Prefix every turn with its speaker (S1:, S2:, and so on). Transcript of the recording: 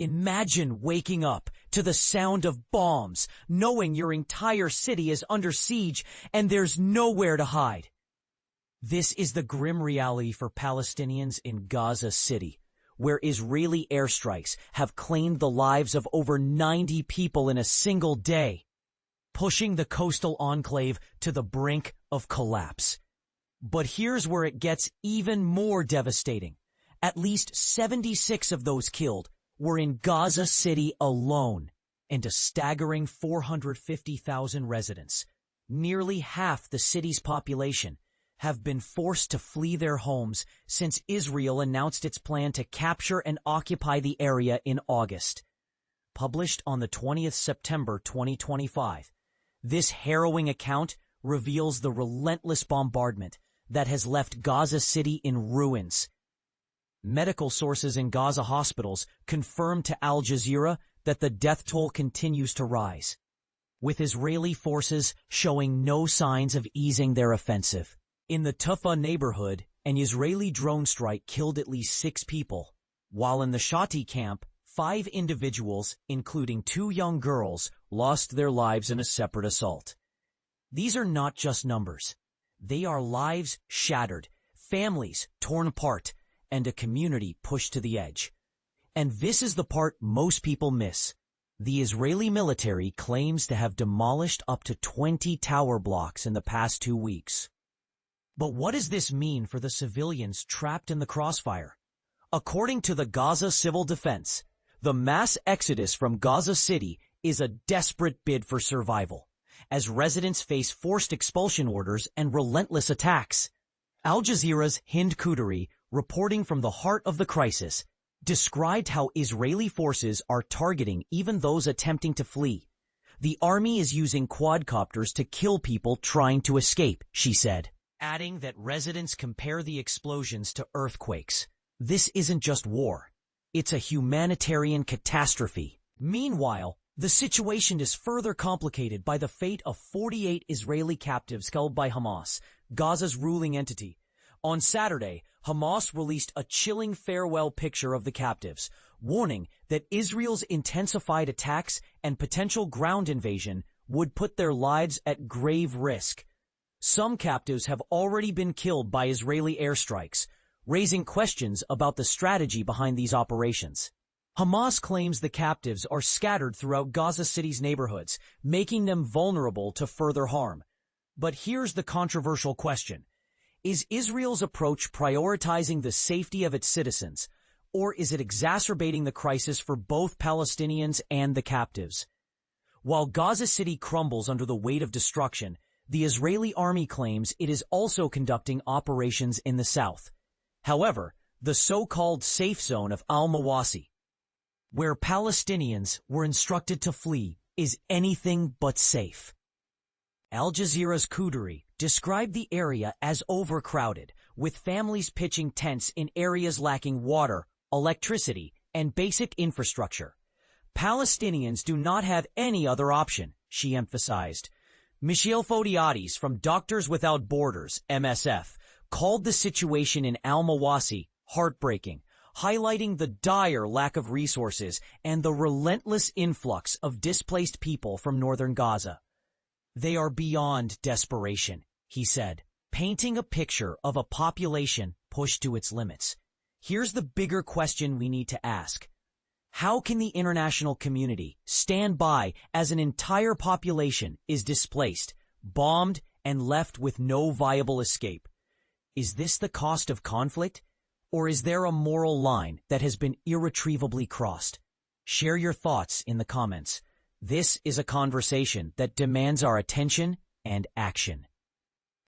S1: Imagine waking up to the sound of bombs, knowing your entire city is under siege and there's nowhere to hide. This is the grim reality for Palestinians in Gaza City, where Israeli airstrikes have claimed the lives of over 90 people in a single day, pushing the coastal enclave to the brink of collapse. But here's where it gets even more devastating. At least 76 of those killed were in Gaza City alone, and a staggering 450,000 residents, nearly half the city's population, have been forced to flee their homes since Israel announced its plan to capture and occupy the area in August. Published on the 20th September 2025, this harrowing account reveals the relentless bombardment that has left Gaza City in ruins. Medical sources in Gaza hospitals confirmed to Al Jazeera that the death toll continues to rise, with Israeli forces showing no signs of easing their offensive. In the Tuffah neighborhood, an Israeli drone strike killed at least 6 people, while in the Shati camp, 5 individuals, including 2 young girls, lost their lives in a separate assault. These are not just numbers. They are lives shattered, families torn apart, and a community pushed to the edge. And this is the part most people miss. The Israeli military claims to have demolished up to 20 tower blocks in the past 2 weeks. But what does this mean for the civilians trapped in the crossfire? According to the Gaza Civil Defense, the mass exodus from Gaza City is a desperate bid for survival, as residents face forced expulsion orders and relentless attacks. Al Jazeera's Hind Quduri, reporting from the heart of the crisis, described how Israeli forces are targeting even those attempting to flee. The army is using quadcopters to kill people trying to escape, she said, adding that residents compare the explosions to earthquakes. This isn't just war. It's a humanitarian catastrophe. Meanwhile, the situation is further complicated by the fate of 48 Israeli captives held by Hamas, Gaza's ruling entity. On Saturday, Hamas released a chilling farewell picture of the captives, warning that Israel's intensified attacks and potential ground invasion would put their lives at grave risk. Some captives have already been killed by Israeli airstrikes, raising questions about the strategy behind these operations. Hamas claims the captives are scattered throughout Gaza City's neighborhoods, making them vulnerable to further harm. But here's the controversial question. Is Israel's approach prioritizing the safety of its citizens, or is it exacerbating the crisis for both Palestinians and the captives? While Gaza City crumbles under the weight of destruction, the Israeli army claims it is also conducting operations in the south. However, the so-called safe zone of al-Mawasi, where Palestinians were instructed to flee, is anything but safe. Al Jazeera's Quduri described the area as overcrowded, with families pitching tents in areas lacking water, electricity, and basic infrastructure. Palestinians do not have any other option, she emphasized. Michel Fodiatis from Doctors Without Borders, MSF, called the situation in al-Mawasi heartbreaking, highlighting the dire lack of resources and the relentless influx of displaced people from northern Gaza. They are beyond desperation, he said, painting a picture of a population pushed to its limits. Here's the bigger question we need to ask. How can the international community stand by as an entire population is displaced, bombed, and left with no viable escape? Is this the cost of conflict? Or is there a moral line that has been irretrievably crossed? Share your thoughts in the comments. This is a conversation that demands our attention and action.